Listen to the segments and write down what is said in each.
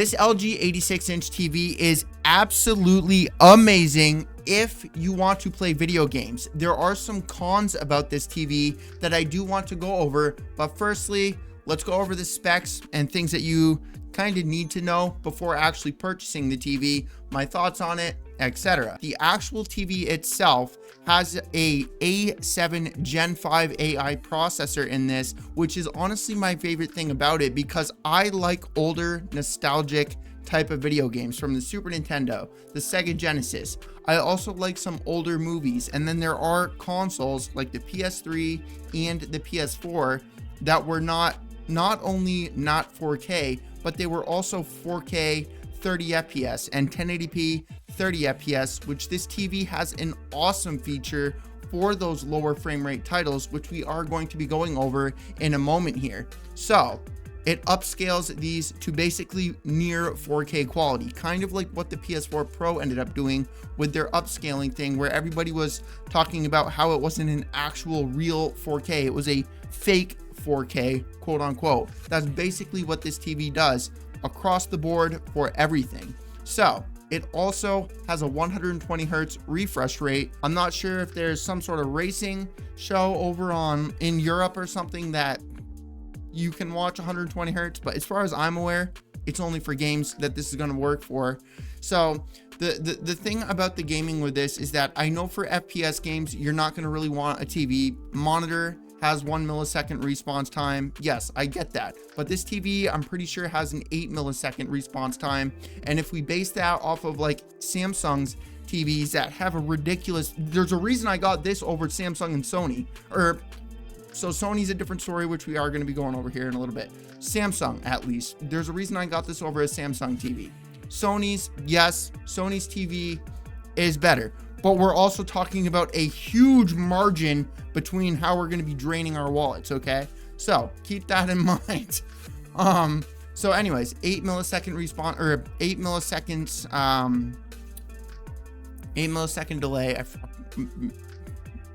This LG 86-inch TV is absolutely amazing if you want to play video games. There are some cons about this TV that I do want to go over, but firstly, let's go over the specs and things that you kind of need to know before actually purchasing the TV, my thoughts on it, etc. The actual TV itself has a A7 Gen 5 AI processor in this, which is honestly my favorite thing about it because I like older nostalgic type of video games from the Super Nintendo, the Sega Genesis. I also like some older movies, and then there are consoles like the PS3 and the PS4 that were not only not 4K, but they were also 4K 30 FPS and 1080p 30 FPS, which this TV has an awesome feature for those lower frame rate titles, which we are going to be going over in a moment here. So it upscales these to basically near 4K quality, kind of like what the PS4 Pro ended up doing with their upscaling thing, where everybody was talking about how it wasn't an actual real 4K, it was a fake 4K, quote unquote. That's basically what this TV does across the board for everything. So it also has a 120 hertz refresh rate. I'm not sure if there's some sort of racing show over in Europe or something that you can watch 120 hertz, but as far as I'm aware, it's only for games that this is going to work for. So the thing about the gaming with this is that I know for FPS games, you're not going to really want a TV. Monitor has 1 millisecond response time. Yes, I get that. But this TV, I'm pretty sure has an 8 millisecond response time. And if we base that off of like Samsung's TVs that have a ridiculous, there's a reason I got this over Samsung and Sony. So Sony's a different story, which we are going to be going over here in a little bit. Samsung, at least, there's a reason I got this over a Samsung TV. Sony's TV is better. But we're also talking about a huge margin between how we're going to be draining our wallets, okay? So keep that in mind. So anyways, 8 millisecond response, or 8 milliseconds, 8 millisecond delay,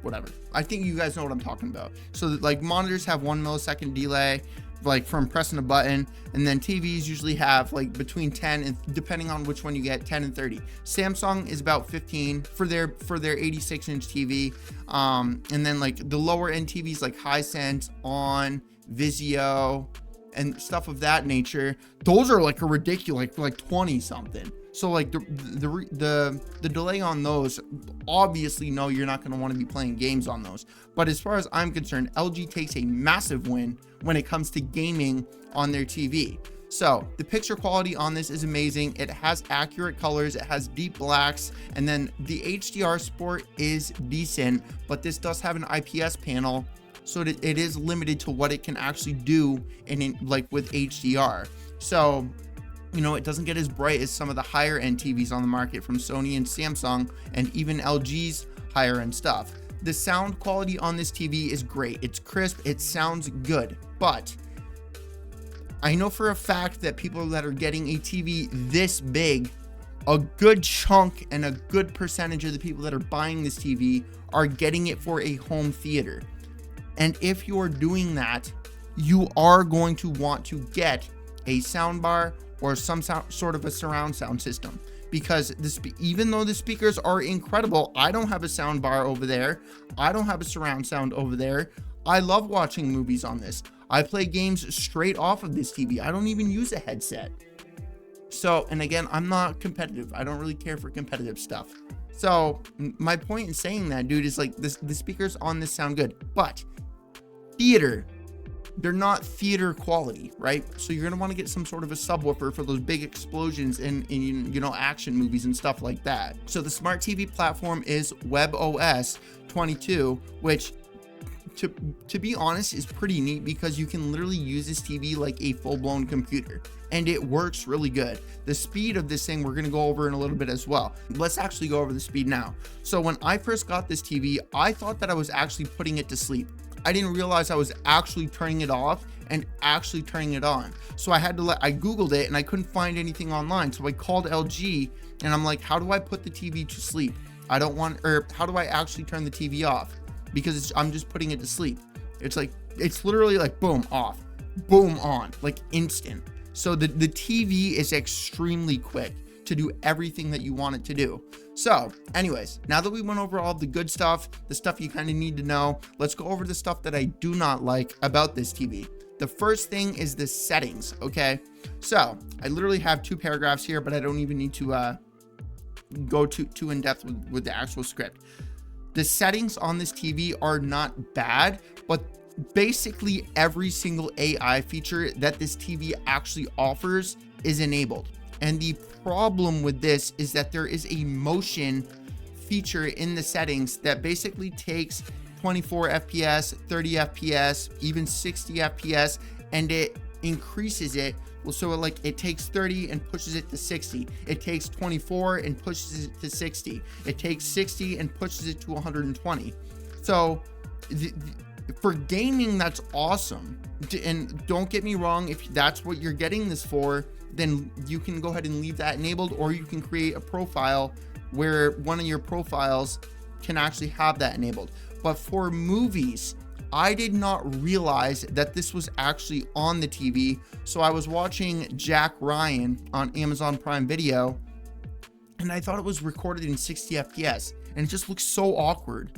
whatever. I think you guys know what I'm talking about. So like monitors have 1 millisecond delay, like from pressing a button, and then TVs usually have like between 10 and, depending on which one you get, 10 and 30. Samsung is about 15 for their 86-inch TV, and then like the lower end TVs like Hisense, On, Vizio, and stuff of that nature, those are like a ridiculous like 20 something. So like the delay on those, obviously no, you're not going to want to be playing games on those. But as far as I'm concerned, LG takes a massive win when it comes to gaming on their TV. So the picture quality on this is amazing. It has accurate colors, it has deep blacks, and then the HDR Sport is decent, but this does have an IPS panel, so it is limited to what it can actually do like with HDR. So you know, it doesn't get as bright as some of the higher end TVs on the market from Sony and Samsung, and even LG's higher end stuff. The sound quality on this TV is great. It's crisp, it sounds good, but I know for a fact that people that are getting a TV this big, a good chunk and a good percentage of the people that are buying this TV are getting it for a home theater. And if you're doing that, you are going to want to get a soundbar or some sort of a surround sound system, because even though the speakers are incredible, I don't have a sound bar over there, I don't have a surround sound over there. I love watching movies on this. I play games straight off of this TV. I don't even use a headset. So, and again, I'm not competitive. I don't really care for competitive stuff. So my point in saying that, dude, is like the speakers on this sound good, but theater, they're not theater quality, right? So you're gonna want to get some sort of a subwoofer for those big explosions in you know, action movies and stuff like that. So the smart TV platform is webOS 22, which to be honest is pretty neat, because you can literally use this TV like a full-blown computer, and it works really good. The speed of this thing we're gonna go over in a little bit as well. Let's actually go over the speed now. So when I first got this TV, I thought that I was actually putting it to sleep. I didn't realize I was actually turning it off and actually turning it on. So I Googled it and I couldn't find anything online. So I called LG and I'm like, how do I put the TV to sleep? How do I actually turn the TV off? Because I'm just putting it to sleep. It's literally like boom, off, boom, on, like instant. So the TV is extremely quick to do everything that you want it to do. So anyways, now that we went over all the good stuff, the stuff you kind of need to know, let's go over the stuff that I do not like about this TV. The first thing is the settings, okay? So I literally have 2 paragraphs here, but I don't even need to go too in depth with the actual script. The settings on this TV are not bad, but basically every single AI feature that this TV actually offers is enabled. And the problem with this is that there is a motion feature in the settings that basically takes 24 FPS, 30 FPS, even 60 FPS, and it increases it. Well, so it takes 30 and pushes it to 60. It takes 24 and pushes it to 60. It takes 60 and pushes it to 120. So for gaming, that's awesome. And don't get me wrong, if that's what you're getting this for, then you can go ahead and leave that enabled, or you can create a profile where one of your profiles can actually have that enabled. But for movies, I did not realize that this was actually on the TV. So I was watching Jack Ryan on Amazon Prime Video, and I thought it was recorded in 60 FPS, and it just looks so awkward.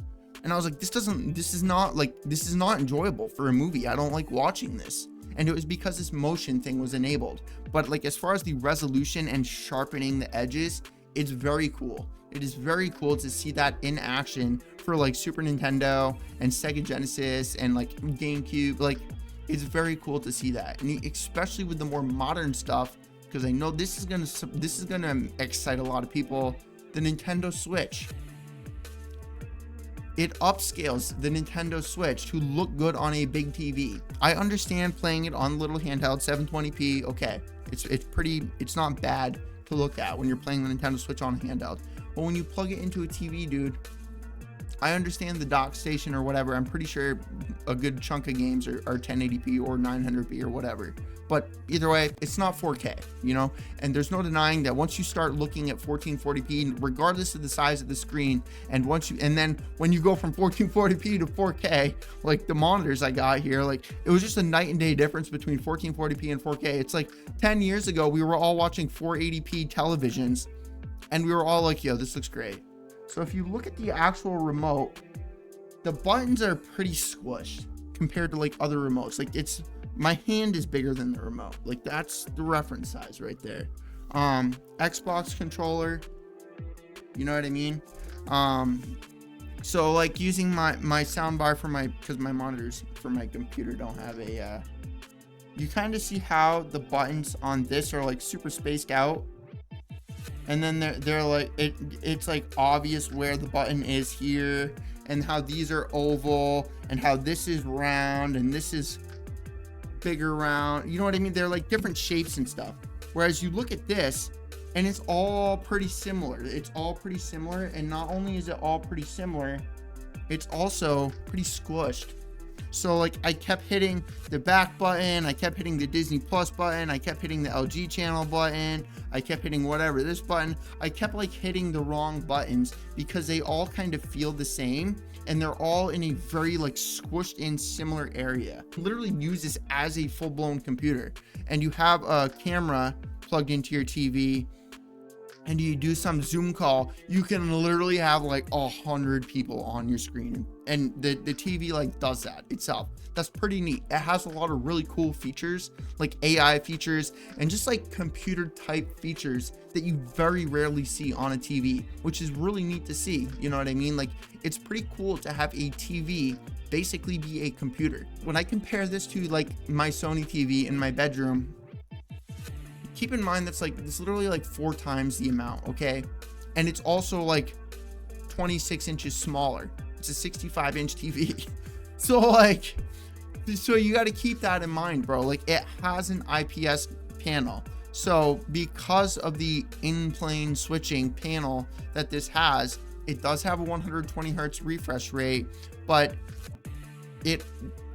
And I was like, this is not enjoyable for a movie. I don't like watching this. And it was because this motion thing was enabled. But like, as far as the resolution and sharpening the edges, it's very cool. It is very cool to see that in action for like Super Nintendo and Sega Genesis and like GameCube. Like, it's very cool to see that, and especially with the more modern stuff, because I know this is gonna excite a lot of people. The Nintendo Switch. It upscales the Nintendo Switch to look good on a big TV. I understand playing it on little handheld 720p. Okay, it's not bad to look at when you're playing the Nintendo Switch on handheld. But when you plug it into a TV, dude, I understand the dock station or whatever. I'm pretty sure a good chunk of games are 1080p or 900p or whatever. But either way, it's not 4K, you know? And there's no denying that once you start looking at 1440p, regardless of the size of the screen, and then when you go from 1440p to 4K, like the monitors I got here, like it was just a night and day difference between 1440p and 4K. It's like 10 years ago, we were all watching 480p televisions, and we were all like, yo, this looks great. So if you look at the actual remote, the buttons are pretty squished compared to like other remotes. Like my hand is bigger than the remote. Like that's the reference size right there. Xbox controller, you know what I mean? So like using my sound bar because my monitors for my computer don't have a, you kind of see how the buttons on this are like super spaced out. And then they're like, it's like obvious where the button is here, and how these are oval, and how this is round, and this is bigger round. You know what I mean? They're like different shapes and stuff. Whereas you look at this, and it's all pretty similar. It's all pretty similar, and not only is it all pretty similar, it's also pretty squished. So like I kept hitting the back button, I kept hitting the Disney Plus button, I kept hitting the LG channel button, I kept hitting whatever, this button. I kept like hitting the wrong buttons because they all kind of feel the same, and they're all in a very like squished in similar area. Literally use this as a full-blown computer, and you have a camera plugged into your TV, and you do some Zoom call, you can literally have like 100 people on your screen, and the TV like does that itself. That's pretty neat. It has a lot of really cool features, like AI features, and just like computer type features that you very rarely see on a TV, which is really neat to see. You know what I mean? Like, it's pretty cool to have a TV basically be a computer. When I compare this to like my Sony TV in my bedroom, keep in mind that's literally like 4 times the amount, okay? And it's also like 26 inches smaller. It's a 65-inch TV. So you got to keep that in mind, bro. Like, it has an IPS panel. So because of the in-plane switching panel that this has, it does have a 120 hertz refresh rate, but it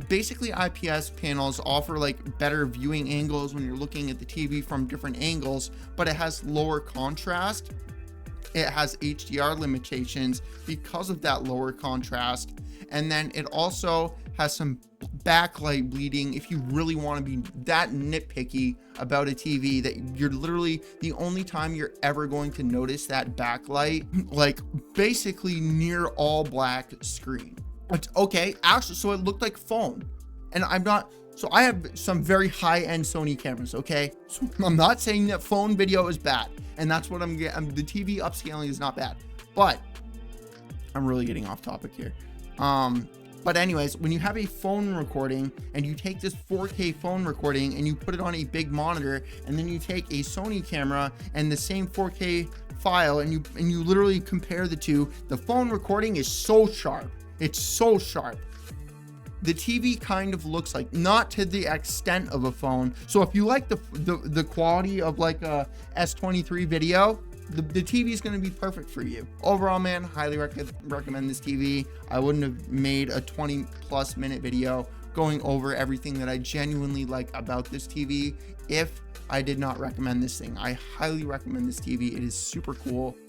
basically, IPS panels offer like better viewing angles when you're looking at the TV from different angles, but it has lower contrast. It has HDR limitations because of that lower contrast. And then it also has some backlight bleeding, if you really want to be that nitpicky about a TV that you're literally the only time you're ever going to notice that backlight, like basically near all black screen. It's okay, actually, so it looked like phone. And so I have some very high-end Sony cameras, okay? So I'm not saying that phone video is bad, and that's what I'm getting. The TV upscaling is not bad, but I'm really getting off topic here. But anyways, when you have a phone recording and you take this 4K phone recording and you put it on a big monitor, and then you take a Sony camera and the same 4K file and you literally compare the two, the phone recording is so sharp. It's so sharp. The TV kind of looks like, not to the extent of a phone. So if you like the quality of like a S23 video, the TV is going to be perfect for you. Overall, man, highly recommend this TV. I wouldn't have made a 20+ minute video going over everything that I genuinely like about this TV if I did not recommend this thing. I highly recommend this TV. It is super cool.